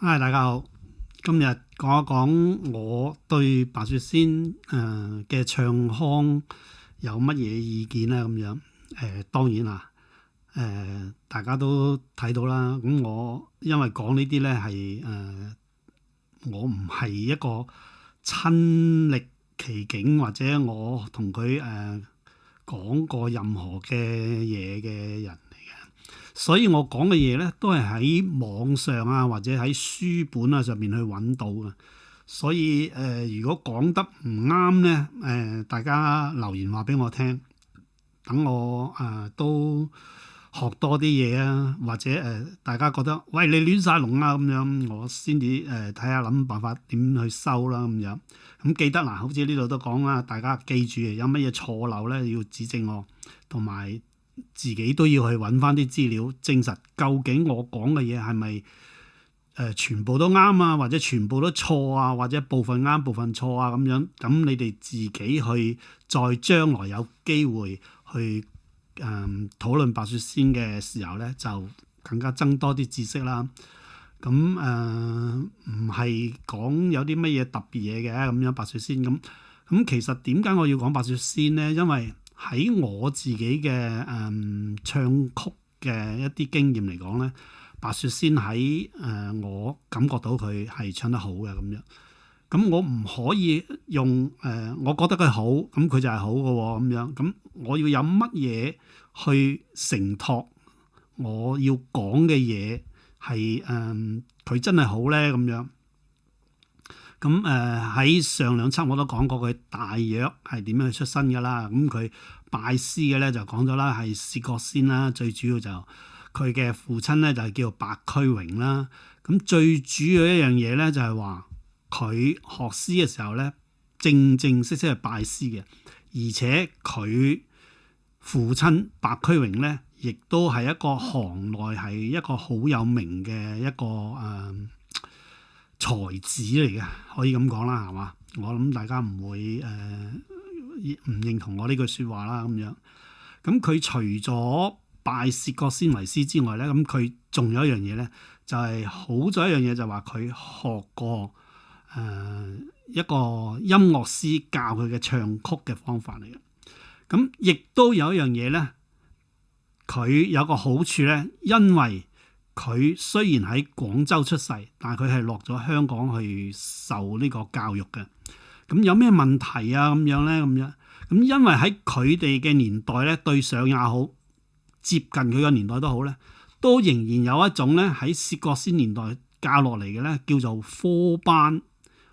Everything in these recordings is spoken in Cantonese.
嗨，大家好。今日講一講我對白雪仙嘅唱腔有乜嘢意見咧？咁樣當然啦，大家都睇到啦。咁我因為講呢啲咧係我唔係一個親歷其境或者我同佢講過任何嘅嘢嘅人。所以我講嘅嘢咧，都係喺網上啊，或者喺書本啊上面去揾到嘅。所以如果講得唔啱咧，大家留言話俾我聽，等我都學多啲嘢啊，或者大家覺得喂你亂晒龍啊咁樣，我先至睇下諗辦法點去收啦咁樣。咁記得嗱，好似呢度都講啦，大家記住有乜嘢錯漏咧，要指正我，同埋自己都要去揾翻啲資料證實，究竟我講嘅嘢係咪全部都啱啊，或者全部都錯啊，或者部分啱部分錯啊咁樣。咁你哋自己去再將來有機會去討論白雪仙嘅時候咧，就更加增多啲知識啦。咁唔係講有啲乜嘢特別嘢嘅咁樣白雪仙咁其實點解我要講白雪仙咧？因為喺我自己嘅唱曲嘅一啲經驗嚟講咧，白雪仙喺我感覺到佢係唱得好嘅咁樣。咁我唔可以用我覺得佢好，咁佢就係好嘅喎咁樣。咁我要有乜嘢去承托我要講嘅嘢係佢真係好咧咁樣。咁喺上兩輯我都講過佢大約係點樣去出身㗎啦。咁佢拜師嘅咧就講咗啦，係薛覺先啦。最主要就佢嘅父親咧就係叫白駒榮啦。咁最主要一樣嘢咧就係話佢學師嘅時候咧正正式式係拜師嘅，而且佢父親白駒榮咧亦都係一個行內係一個好有名嘅一個才子嚟嘅，可以咁講啦，係嘛？我諗大家唔會唔認同我呢句説話啦，咁樣。咁佢除咗拜薛覺先為師之外咧，咁佢仲有一樣嘢咧，就係好咗一樣嘢，就話佢學過一個音樂師教佢嘅唱曲嘅方法嚟嘅。咁亦都有一樣嘢咧，佢有個好處咧，因為佢雖然喺廣州出世，但係佢係落咗香港去受呢個教育嘅。咁有咩問題啊？咁樣咧，咁樣咁因為喺佢哋嘅年代咧，對上也好，接近佢嘅年代都好咧，都仍然有一種咧喺薛覺先年代教落嚟嘅咧，叫做科班，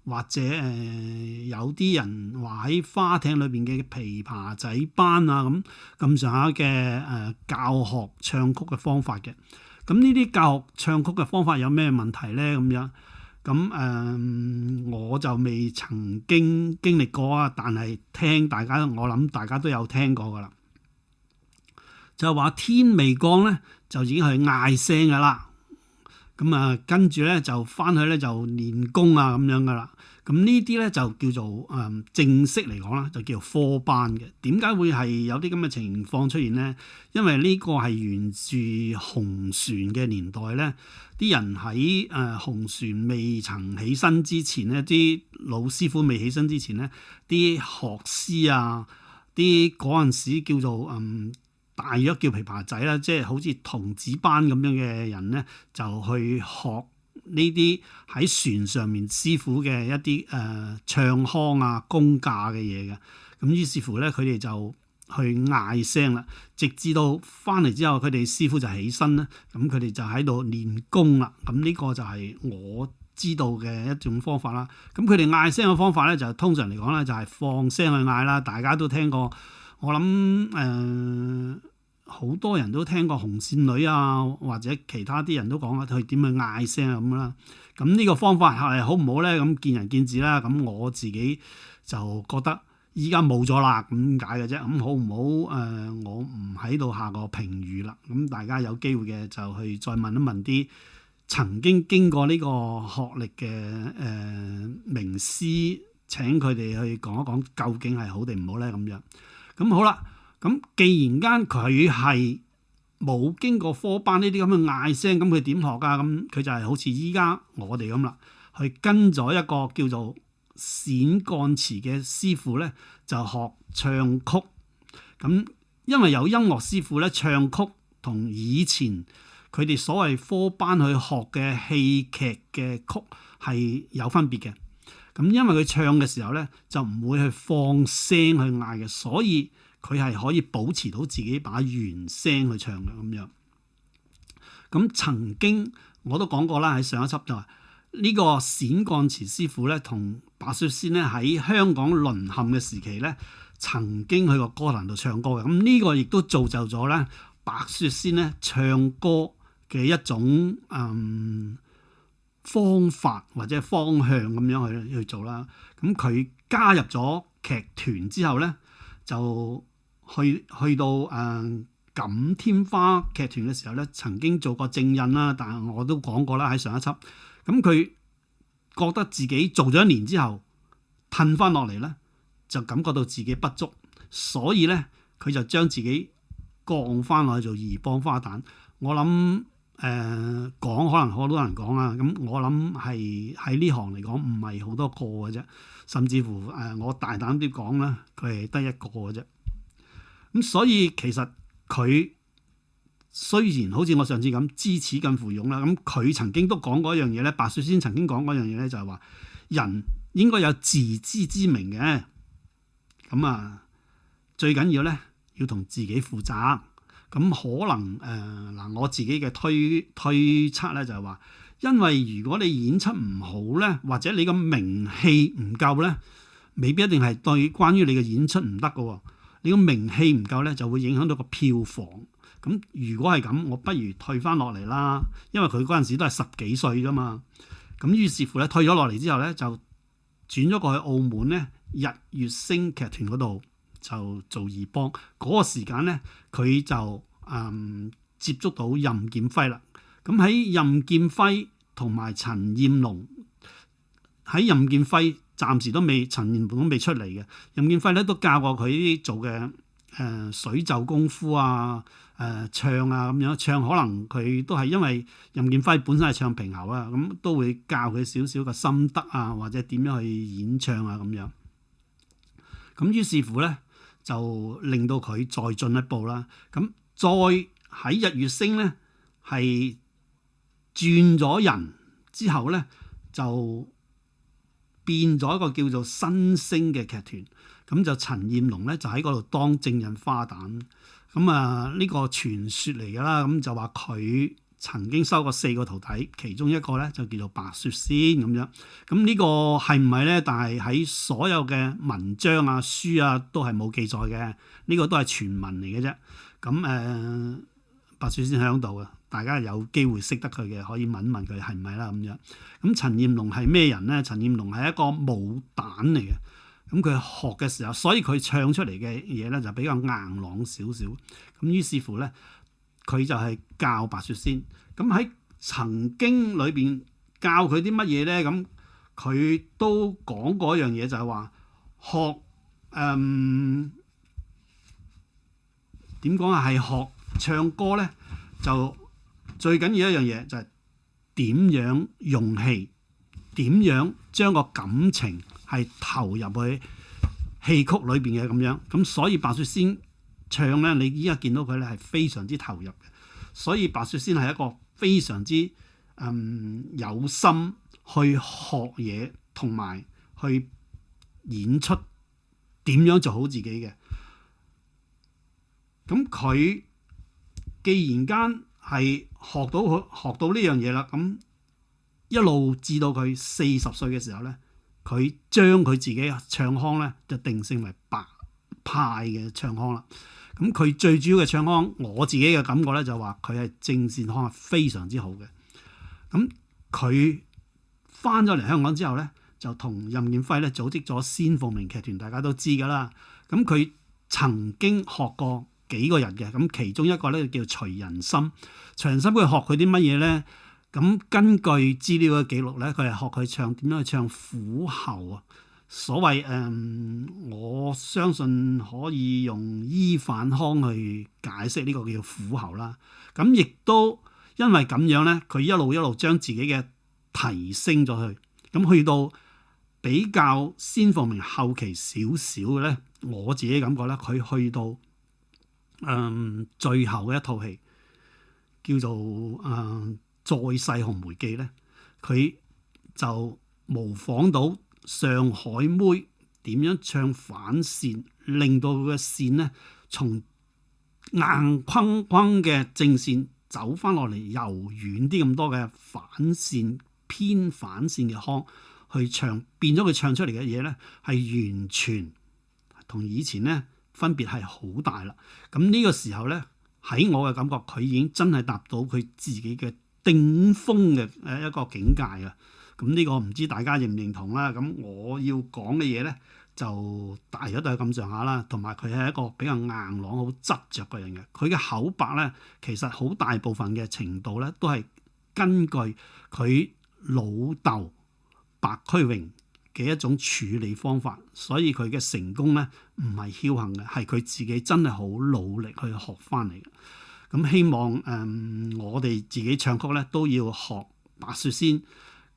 或者有啲人話喺花艇裏邊嘅琵琶仔班啊咁上下嘅教學唱曲嘅方法嘅。咁呢啲教學唱曲嘅方法有咩問題咧？咁樣咁我就未曾經歷過啊，但係聽大家，我諗大家都有聽過噶啦。就係話天未光咧，就已經係嗌聲噶啦。咁跟住咧就翻去咧就練功啊咁樣噶啦。咁呢啲咧就叫做正式嚟講啦，就叫做科班嘅。點解會係有啲咁嘅情況出現咧？因為呢個係源自紅船嘅年代咧，啲人喺紅船未曾起身之前咧，啲老師傅未起身之前咧，啲學師啊，啲嗰陣時叫做大約叫琵琶仔啦，即係好似童子班咁樣嘅人咧，就去學呢啲喺船上面師傅嘅一啲唱腔啊、功架嘅嘢嘅。咁於是乎咧，佢哋就去嗌聲啦，直至到翻嚟之後，佢哋師傅就起身啦，咁佢哋就喺度練功啦。咁呢個就係我知道嘅一種方法啦。咁佢哋嗌聲嘅方法咧，就通常嚟講咧，就係放聲去嗌啦。大家都聽過。我諗好多人都聽過紅線女啊，或者其他啲人都講佢點去嗌聲啊咁啦。咁呢個方法係好唔好咧？咁見仁見智啦。咁我自己就覺得依家冇咗啦，咁解嘅啫。咁好唔好？我唔喺度下個評語啦。咁大家有機會嘅就去再問一問啲曾經經過呢個學歷嘅名師，請佢哋去講一講究竟係好定唔好咧咁樣。咁好啦，咁既然間佢係冇經過科班呢啲咁嘅嗌聲，咁佢點學㗎？咁佢就係好似依家我哋咁啦，去跟咗一個叫做冼幹詞嘅師傅咧，就學唱曲。咁因為有音樂師傅咧，唱曲同以前佢哋所謂科班去學嘅戲劇嘅曲係有分別嘅。咁因為佢唱嘅時候咧，就唔會去放聲去嗌嘅，所以佢係可以保持到自己把原聲去唱嘅咁樣。咁曾經我都講過啦，喺上一輯就話呢個冼幹詞師傅咧，同白雪仙咧喺香港淪陷嘅時期咧，曾經去過歌壇度唱歌嘅。咁呢個亦都造就咗咧白雪仙咧唱歌嘅一種方法或者方向咁樣去做啦。咁佢加入咗劇團之後咧，就去到錦天花劇團嘅時候咧，曾經做過正印啦。但係我都講過啦，喺上一輯。咁佢覺得自己做咗1年之後，褪翻落嚟咧，就感覺到自己不足，所以咧佢就將自己降翻落去做二幫花旦。我諗講可能好多人講啦，咁我諗係喺呢行嚟講唔係好多個嘅啫，甚至乎我大膽啲講啦，佢係得一個嘅啫。咁所以其實佢雖然好似我上次咁知恥近乎勇啦，咁佢曾經都講過一樣嘢咧，白雪仙曾經講過一樣嘢咧，就係話人應該有自知之明嘅。咁最緊要咧要同自己負責。咁可能我自己嘅推測咧就係話，因為如果你演出唔好咧，或者你個名氣唔夠咧，未必一定係對關於你嘅演出唔得㗎。你個名氣唔夠咧，就會影響到個票房。咁如果係咁，我不如退翻落嚟啦。因為佢嗰陣時都係10幾歲啫嘛。咁於是乎咧，退咗落嚟之後咧，就轉咗過去澳門咧日月星劇團嗰度。就做二幫嗰個時間咧，佢就接觸到任劍輝啦。咁喺任劍輝同埋陳彥龍，喺任劍輝暫時都未，陳彥龍都未出嚟嘅。任劍輝咧都教過佢啲做嘅水袖功夫啊、唱啊咁樣唱，可能佢都係因為任劍輝本身係唱平喉啊，咁都會教佢少少嘅心得啊，或者點樣去演唱啊咁樣。咁於是乎咧，就令到佢再進一步啦。咁再喺日月星咧，係轉咗人之後咧，就變咗一個叫做新星嘅劇團。咁就陳彥龍咧就喺嗰度當正印花旦。咁呢個傳說嚟㗎啦。咁就話佢曾經收過4個徒弟，其中一個咧就叫做白雪仙咁樣。咁呢個係唔係咧？但係喺所有嘅文章啊、書啊都係冇記載嘅。呢個都係傳聞嚟嘅啫。咁白雪仙喺度嘅，大家有機會識得佢嘅，可以問問佢係唔係啦咁樣。咁陳彥龍係咩人咧？陳彥龍係一個武旦嚟嘅。咁佢學嘅時候，所以佢唱出嚟嘅嘢咧就比較硬朗少少。咁於是乎咧，佢就係教白雪仙。咁喺曾經裏邊教佢啲乜嘢咧？咁佢都講過一樣嘢，就係話學點講啊？係學唱歌咧，就最緊要一樣嘢就係點樣用氣，點樣將個感情係投入去戲曲裏邊嘅咁樣。咁所以白雪仙唱咧，你依家見到佢咧係非常之投入嘅。所以白雪仙係一個非常之有心去學嘢，同埋去演出點樣做好自己嘅。咁佢既然間係學到呢樣嘢啦，咁一路至到佢40歲嘅時候咧，佢將佢自己唱腔咧就定性為白派嘅唱腔啦。咁佢最主要嘅唱腔，我自己嘅感覺咧就話佢係正線腔係非常之好嘅。咁佢翻咗嚟香港之後咧，就同任劍輝咧組織咗仙鳳鳴劇團，大家都知㗎啦。咁佢曾經學過幾個人嘅，咁其中一個咧叫徐仁心。徐仁心佢學佢啲乜嘢咧？咁根據資料嘅記錄咧，佢係學佢唱點樣去唱虎喉啊。所謂我相信可以用伊反康去解釋呢個叫苦候啦。咁亦都因為咁樣咧，佢一路一路將自己嘅提升咗去，咁去到比較先鳳鳴後期少少嘅咧，我自己感覺咧，佢去到最後嘅一套戲叫做再世紅梅記咧，佢就模仿到上海妹點樣唱反線，令到佢嘅線咧從硬框框嘅正線走翻落嚟柔軟啲咁多嘅反線偏反線嘅腔去唱，變咗佢唱出嚟嘅嘢咧係完全同以前咧分別係好大啦。咁呢個時候咧，喺我嘅感覺，佢已經真係達到佢自己嘅頂峰嘅一個境界啊！咁呢個唔知大家認唔認同啦。咁我要講嘅嘢咧，就大約都係咁上下啦。同埋佢係一個比較硬朗、好執着嘅人嘅。佢嘅口白咧，其實好大部分嘅程度咧，都係根據佢老豆白駒榮嘅一種處理方法，所以佢嘅成功咧唔係僥倖嘅，係佢自己真係好努力去學翻嚟嘅。咁希望我哋自己唱曲咧都要學白雪仙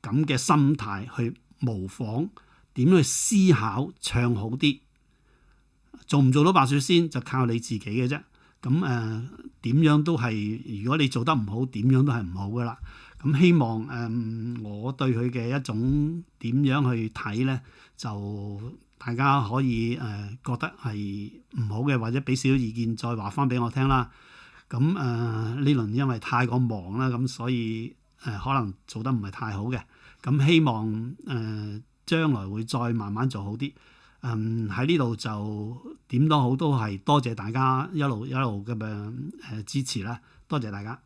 咁嘅心態去模仿，點去思考唱好啲。做唔做到白雪仙就靠你自己嘅啫。咁點樣都係，如果你做得唔好，點樣都係唔好噶啦。咁希望我對佢嘅一種點樣去睇咧，就大家可以覺得係唔好嘅，或者俾少少意見，再話翻俾我聽啦。咁呢輪因為太過忙啦，咁所以可能做得唔係太好嘅。咁希望將來會再慢慢做好啲。喺呢度就點都好，都係多謝大家一路一路嘅支持啦，多謝大家。